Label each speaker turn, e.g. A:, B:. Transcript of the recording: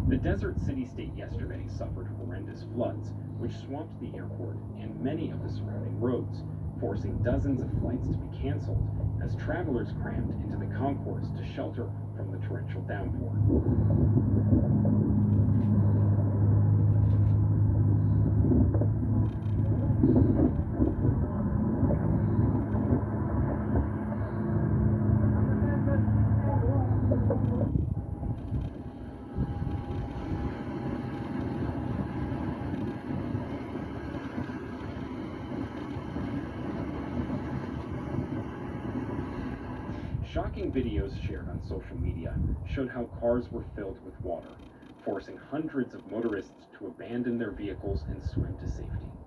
A: The desert city-state yesterday suffered horrendous floods, which swamped the airport and many of the surrounding roads, forcing dozens of flights to be canceled as travelers crammed into the concourse to shelter from the torrential downpour. Shocking videos shared on social media showed how cars were filled with water, forcing hundreds of motorists to abandon their vehicles and swim to safety.